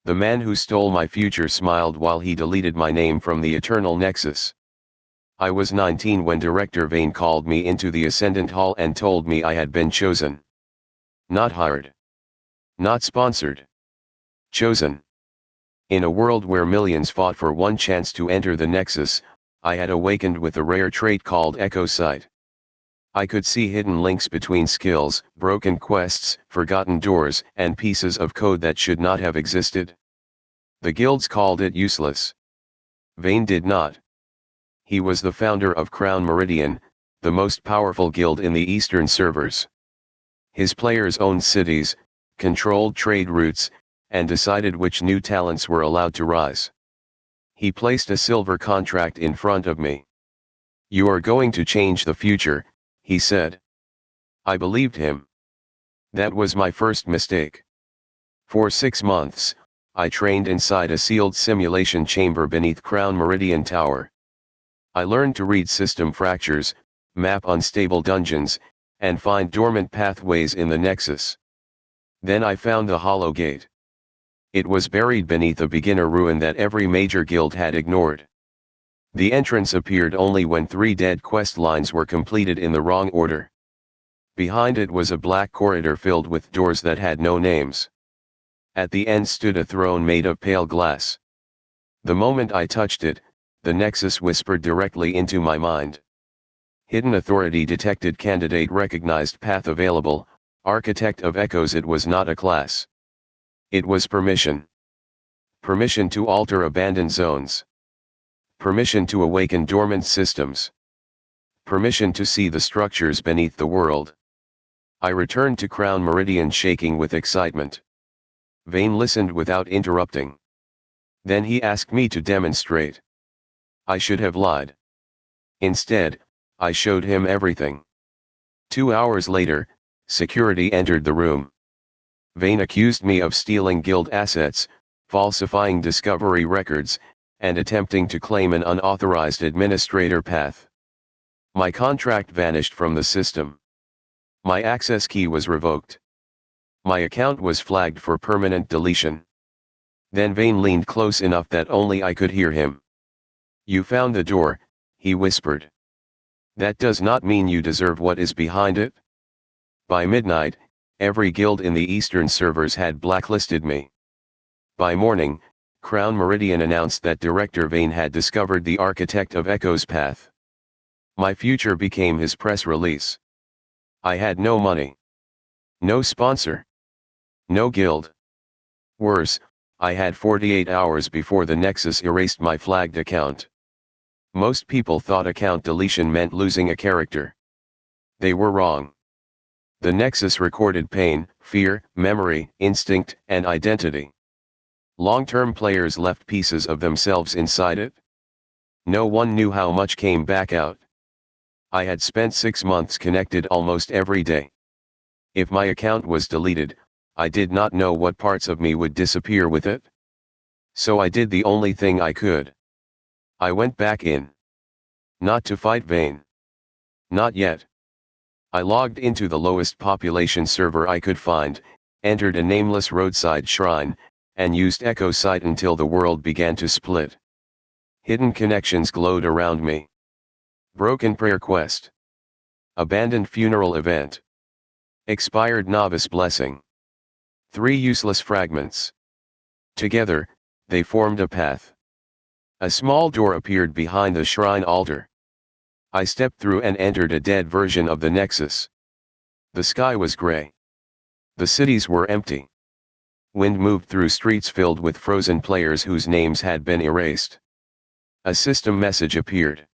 The man who stole my future smiled while he deleted my name from the Eternal Nexus. I was 19 when Director Vane called me into the Ascendant Hall and told me I had been chosen. Not hired. Not sponsored. Chosen. In a world where millions fought for one chance to enter the Nexus, I had awakened with a rare trait called Echo Sight. I could see hidden links between skills, broken quests, forgotten doors, and pieces of code that should not have existed. The guilds called it useless. Vane did not. He was the founder of Crown Meridian, the most powerful guild in the eastern servers. His players owned cities, controlled trade routes, and decided which new talents were allowed to rise. He placed a silver contract in front of me. "You are going to change the future," he said. I believed him. That was my first mistake. For 6 months, I trained inside a sealed simulation chamber beneath Crown Meridian Tower. I learned to read system fractures, map unstable dungeons, and find dormant pathways in the Nexus. Then I found the Hollow Gate. It was buried beneath a beginner ruin that every major guild had ignored. The entrance appeared only when 3 dead quest lines were completed in the wrong order. Behind it was a black corridor filled with doors that had no names. At the end stood a throne made of pale glass. The moment I touched it, the Nexus whispered directly into my mind. Hidden authority detected, candidate recognized, path available, architect of echoes. It was not a class. It was permission. Permission to alter abandoned zones. Permission to awaken dormant systems. Permission to see the structures beneath the world. I returned to Crown Meridian shaking with excitement. Vane listened without interrupting. Then he asked me to demonstrate. I should have lied. Instead, I showed him everything. 2 hours later, security entered the room. Vane accused me of stealing guild assets, falsifying discovery records, and attempting to claim an unauthorized administrator path. My contract vanished from the system. My access key was revoked. My account was flagged for permanent deletion. Then Vane leaned close enough that only I could hear him. "You found the door," he whispered. "That does not mean you deserve what is behind it." By midnight, every guild in the eastern servers had blacklisted me. By morning, Crown Meridian announced that Director Vane had discovered the Architect of Echoes path. My future became his press release. I had no money. No sponsor. No guild. Worse, I had 48 hours before the Nexus erased my flagged account. Most people thought account deletion meant losing a character. They were wrong. The Nexus recorded pain, fear, memory, instinct, and identity. Long-term players left pieces of themselves inside it. No one knew how much came back out. I had spent 6 months connected almost every day. If my account was deleted, I did not know what parts of me would disappear with it. So I did the only thing I could. I went back in. Not to fight Vane. Not yet. I logged into the lowest population server I could find, entered a nameless roadside shrine, and used Echo Sight until the world began to split. Hidden connections glowed around me. Broken prayer quest. Abandoned funeral event. Expired novice blessing. 3 useless fragments. Together, they formed a path. A small door appeared behind the shrine altar. I stepped through and entered a dead version of the Nexus. The sky was gray. The cities were empty. Wind moved through streets filled with frozen players whose names had been erased. A system message appeared.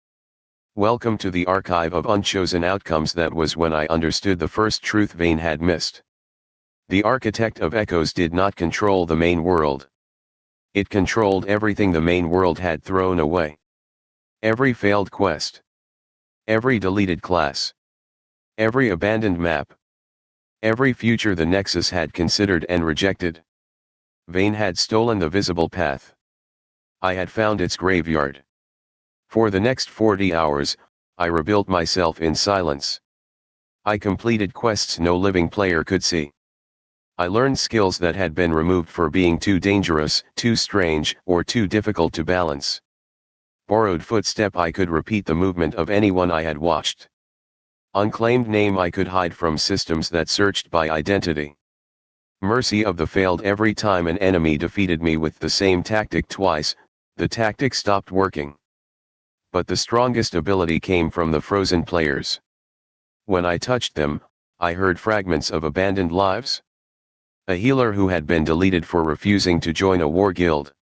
"Welcome to the archive of unchosen outcomes." That was when I understood the first truth Vane had missed. The Architect of Echoes did not control the main world. It controlled everything the main world had thrown away. Every failed quest. Every deleted class. Every abandoned map. Every future the Nexus had considered and rejected. Vane had stolen the visible path. I had found its graveyard. For the next 40 hours, I rebuilt myself in silence. I completed quests no living player could see. I learned skills that had been removed for being too dangerous, too strange, or too difficult to balance. Borrowed footstep, I could repeat the movement of anyone I had watched. Unclaimed name, I could hide from systems that searched by identity. Mercy of the failed, every time an enemy defeated me with the same tactic twice, the tactic stopped working. But the strongest ability came from the frozen players. When I touched them, I heard fragments of abandoned lives. A healer who had been deleted for refusing to join a war guild.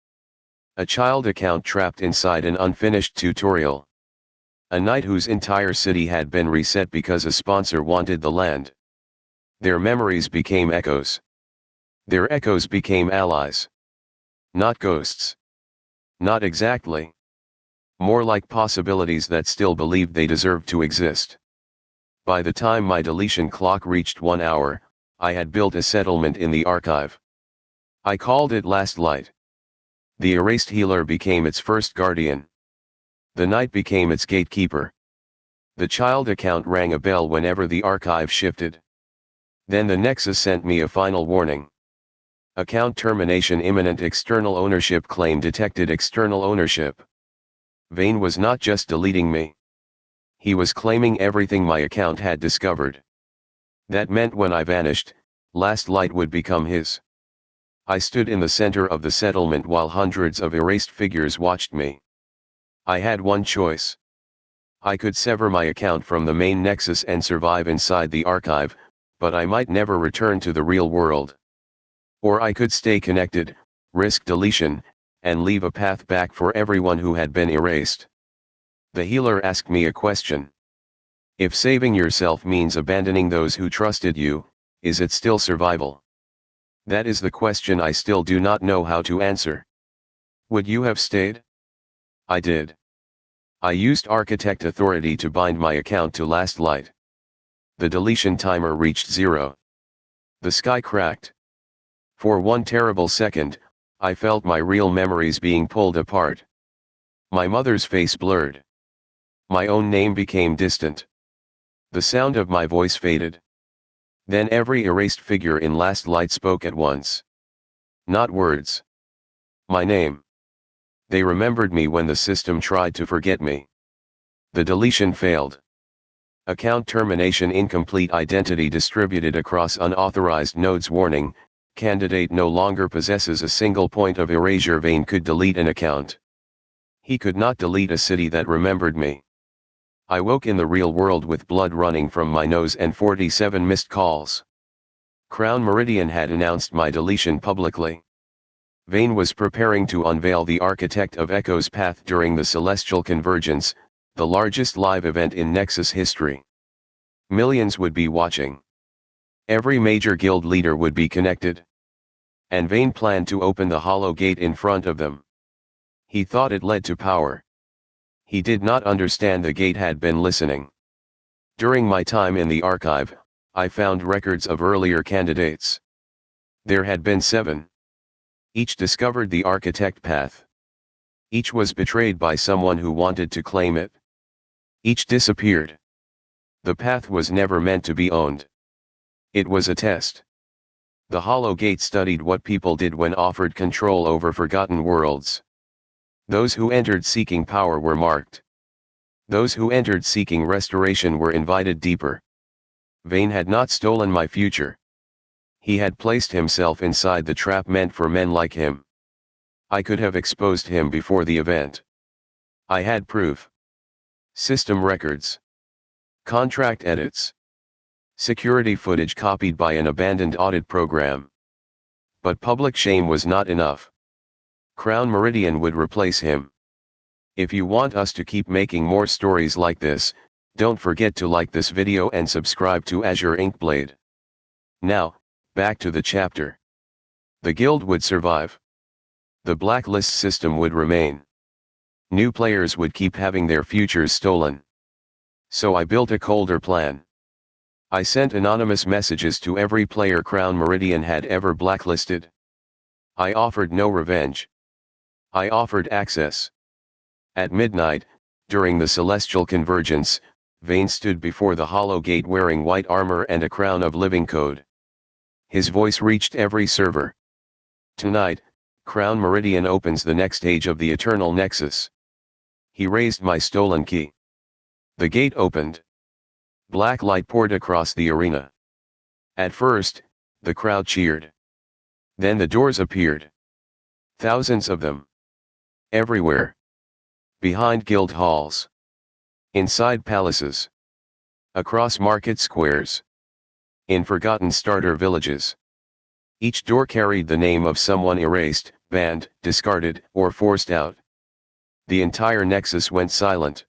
A child account trapped inside an unfinished tutorial. A knight whose entire city had been reset because a sponsor wanted the land. Their memories became echoes. Their echoes became allies. Not ghosts. Not exactly. More like possibilities that still believed they deserved to exist. By the time my deletion clock reached 1 hour, I had built a settlement in the archive. I called it Last Light. The erased healer became its first guardian. The knight became its gatekeeper. The child account rang a bell whenever the archive shifted. Then the Nexus sent me a final warning. Account termination imminent, external ownership claim detected. External ownership. Vane was not just deleting me. He was claiming everything my account had discovered. That meant when I vanished, Last Light would become his. I stood in the center of the settlement while hundreds of erased figures watched me. I had one choice. I could sever my account from the main Nexus and survive inside the archive, but I might never return to the real world. Or I could stay connected, risk deletion, and leave a path back for everyone who had been erased. The healer asked me a question. If saving yourself means abandoning those who trusted you, is it still survival? That is the question I still do not know how to answer. Would you have stayed? I did. I used Architect Authority to bind my account to Last Light. The deletion timer reached 0. The sky cracked. For one terrible second, I felt my real memories being pulled apart. My mother's face blurred. My own name became distant. The sound of my voice faded. Then every erased figure in Last Light spoke at once. Not words. My name. They remembered me when the system tried to forget me. The deletion failed. Account termination incomplete, identity distributed across unauthorized nodes. Warning, candidate no longer possesses a single point of erasure. Vane could delete an account. He could not delete a city that remembered me. I woke in the real world with blood running from my nose and 47 missed calls. Crown Meridian had announced my deletion publicly. Vane was preparing to unveil the Architect of Echoes path during the Celestial Convergence, the largest live event in Nexus history. Millions would be watching. Every major guild leader would be connected. And Vane planned to open the hollow gate in front of them. He thought it led to power. He did not understand the gate had been listening. During my time in the archive, I found records of earlier candidates. There had been 7. Each discovered the Architect path. Each was betrayed by someone who wanted to claim it. Each disappeared. The path was never meant to be owned. It was a test. The Hollow Gate studied what people did when offered control over forgotten worlds. Those who entered seeking power were marked. Those who entered seeking restoration were invited deeper. Vane had not stolen my future. He had placed himself inside the trap meant for men like him. I could have exposed him before the event. I had proof. System records. Contract edits. Security footage copied by an abandoned audit program. But public shame was not enough. Crown Meridian would replace him. If you want us to keep making more stories like this, don't forget to like this video and subscribe to Azure Inkblade. Now, back to the chapter. The guild would survive. The blacklist system would remain. New players would keep having their futures stolen. So I built a colder plan. I sent anonymous messages to every player Crown Meridian had ever blacklisted. I offered no revenge. I offered access. At midnight, during the Celestial Convergence, Vane stood before the Hollow Gate wearing white armor and a crown of living code. His voice reached every server. Tonight, Crown Meridian opens the next stage of the Eternal Nexus. He raised my stolen key. The gate opened. Black light poured across the arena. At first, the crowd cheered. Then the doors appeared. Thousands of them. Everywhere. Behind guild halls. Inside palaces. Across market squares. In forgotten starter villages. Each door carried the name of someone erased, banned, discarded, or forced out. The entire Nexus went silent.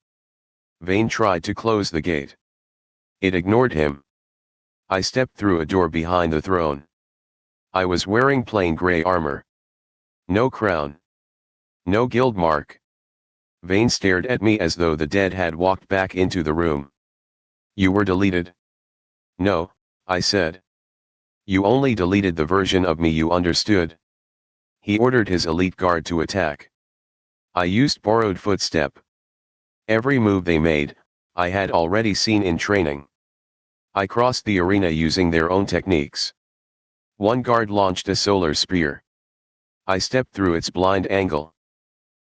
Vayne tried to close the gate. It ignored him. I stepped through a door behind the throne. I was wearing plain gray armor. No crown. No guild mark. Vayne stared at me as though the dead had walked back into the room. You were deleted? No, I said. You only deleted the version of me you understood. He ordered his elite guard to attack. I used borrowed footstep. Every move they made, I had already seen in training. I crossed the arena using their own techniques. One guard launched a solar spear. I stepped through its blind angle.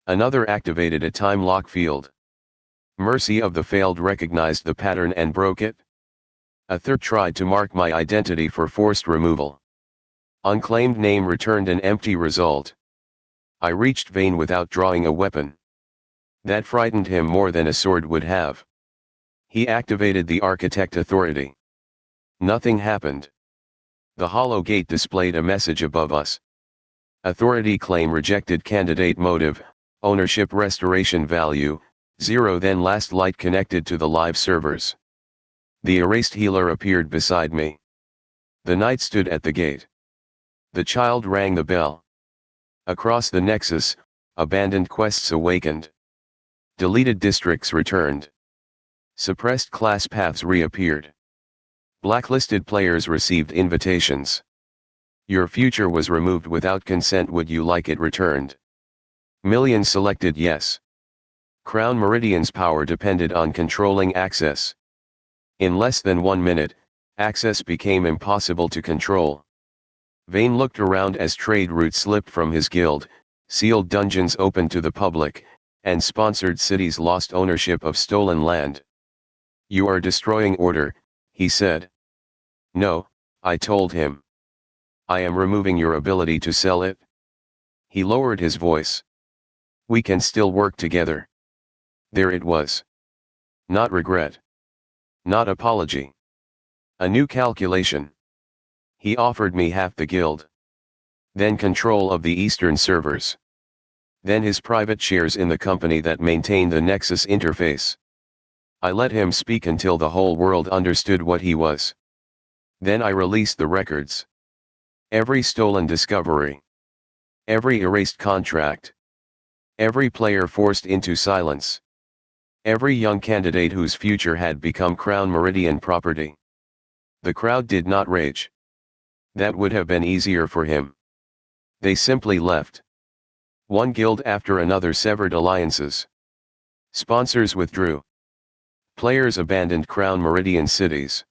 Another activated a time lock field. Mercy of the Failed recognized the pattern and broke it. A third tried to mark my identity for forced removal. Unclaimed name returned an empty result. I reached Vayne without drawing a weapon. That frightened him more than a sword would have. He activated the Architect Authority. Nothing happened. The hollow gate displayed a message above us. Authority claim rejected, candidate motive, ownership restoration value, 0. Then last light connected to the live servers. The erased healer appeared beside me. The knight stood at the gate. The child rang the bell. Across the Nexus, abandoned quests awakened. Deleted districts returned. Suppressed class paths reappeared. Blacklisted players received invitations. Your future was removed without consent. Would you like it returned? Millions selected yes. Crown Meridian's power depended on controlling access. In less than 1 minute, access became impossible to control. Vayne looked around as trade routes slipped from his guild, sealed dungeons opened to the public, and sponsored cities lost ownership of stolen land. You are destroying order, he said. No, I told him. I am removing your ability to sell it. He lowered his voice. We can still work together. There it was. Not regret. Not apology. A new calculation. He offered me half the guild. Then control of the Eastern servers. Then his private shares in the company that maintained the Nexus interface. I let him speak until the whole world understood what he was. Then I released the records. Every stolen discovery. Every erased contract. Every player forced into silence. Every young candidate whose future had become Crown Meridian property. The crowd did not rage. That would have been easier for him. They simply left. One guild after another severed alliances. Sponsors withdrew. Players abandoned Crown Meridian cities.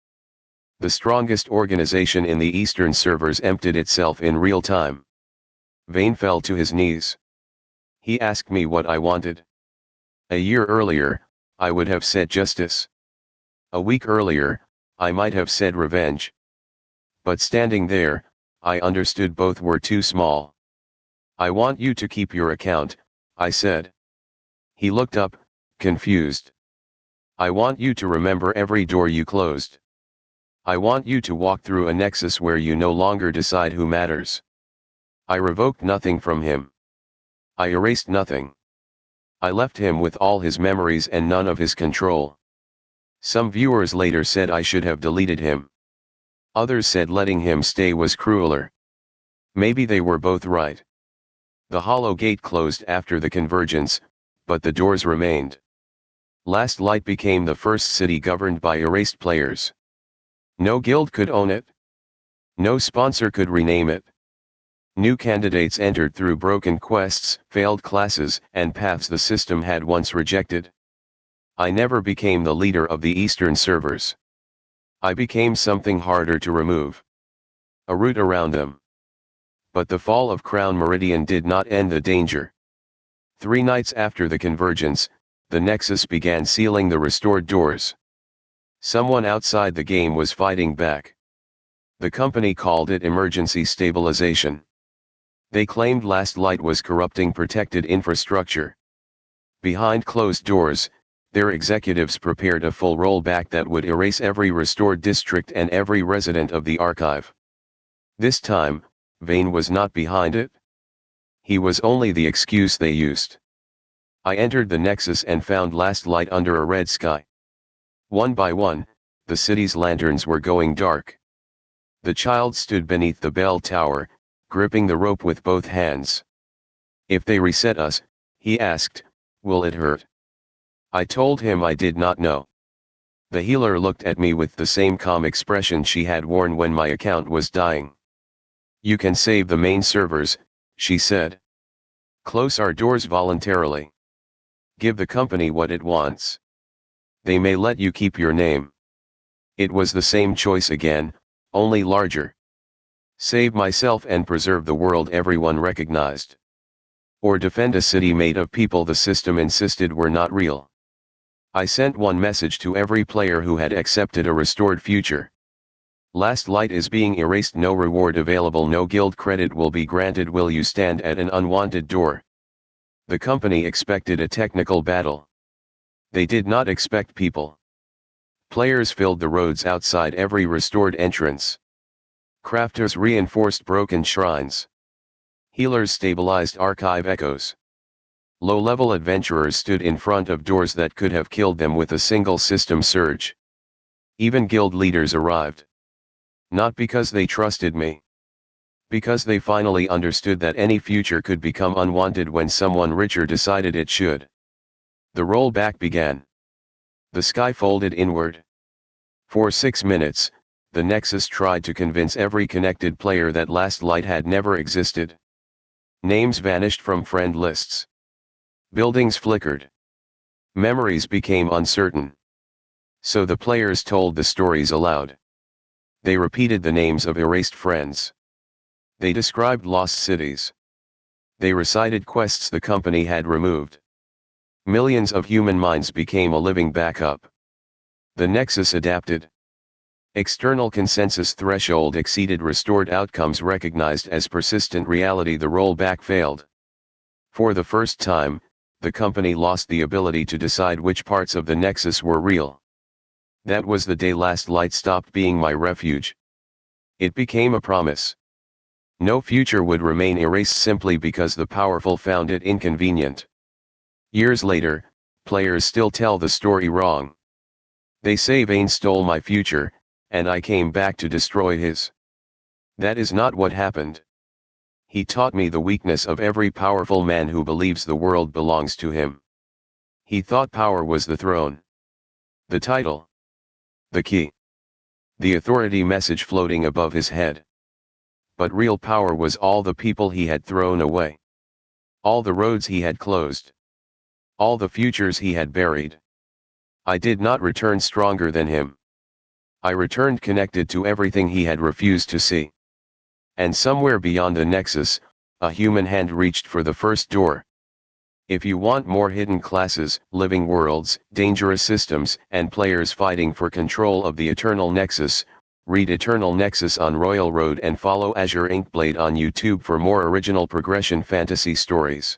The strongest organization in the Eastern servers emptied itself in real time. Vayne fell to his knees. He asked me what I wanted. A year earlier, I would have said justice. A week earlier, I might have said revenge. But standing there, I understood both were too small. I want you to keep your account, I said. He looked up, confused. I want you to remember every door you closed. I want you to walk through a nexus where you no longer decide who matters. I revoked nothing from him. I erased nothing. I left him with all his memories and none of his control. Some viewers later said I should have deleted him. Others said letting him stay was crueler. Maybe they were both right. The hollow gate closed after the convergence, but the doors remained. Last Light became the first city governed by erased players. No guild could own it. No sponsor could rename it. New candidates entered through broken quests, failed classes, and paths the system had once rejected. I never became the leader of the Eastern servers. I became something harder to remove. a route around them. But the fall of Crown Meridian did not end the danger. 3 nights after the convergence, the Nexus began sealing the restored doors. Someone outside the game was fighting back. The company called it emergency stabilization. They claimed Last Light was corrupting protected infrastructure. Behind closed doors, their executives prepared a full rollback that would erase every restored district and every resident of the archive. This time, Vane was not behind it. He was only the excuse they used. I entered the Nexus and found Last Light under a red sky. One by one, the city's lanterns were going dark. The child stood beneath the bell tower, gripping the rope with both hands. If they reset us, he asked, will it hurt? I told him I did not know. The healer looked at me with the same calm expression she had worn when my account was dying. You can save the main servers, she said. Close our doors voluntarily. Give the company what it wants. They may let you keep your name. It was the same choice again, only larger. Save myself and preserve the world everyone recognized. Or defend a city made of people the system insisted were not real. I sent one message to every player who had accepted a restored future. Last Light is being erased, no reward available, no guild credit will be granted, will you stand at an unwanted door? The company expected a technical battle. They did not expect people. Players filled the roads outside every restored entrance. Crafters reinforced broken shrines. Healers stabilized archive echoes. Low-level adventurers stood in front of doors that could have killed them with a single system surge. Even guild leaders arrived. Not because they trusted me. Because they finally understood that any future could become unwanted when someone richer decided it should. The rollback began. The sky folded inward. For 6 minutes, the Nexus tried to convince every connected player that Last Light had never existed. Names vanished from friend lists. Buildings flickered. Memories became uncertain. So the players told the stories aloud. They repeated the names of erased friends. They described lost cities. They recited quests the company had removed. Millions of human minds became a living backup. The Nexus adapted. External consensus threshold exceeded, restored outcomes recognized as persistent reality. The rollback failed. For the first time, the company lost the ability to decide which parts of the Nexus were real. That was the day Last Light stopped being my refuge. It became a promise. No future would remain erased simply because the powerful found it inconvenient. Years later, players still tell the story wrong. They say Vane stole my future, and I came back to destroy his. That is not what happened. He taught me the weakness of every powerful man who believes the world belongs to him. He thought power was the throne. The title. The key. The authority message floating above his head. But real power was all the people he had thrown away. All the roads he had closed. All the futures he had buried. I did not return stronger than him. I returned connected to everything he had refused to see. And somewhere beyond the Nexus, a human hand reached for the first door. If you want more hidden classes, living worlds, dangerous systems, and players fighting for control of the Eternal Nexus, read Eternal Nexus on Royal Road and follow Azure Inkblade on YouTube for more original progression fantasy stories.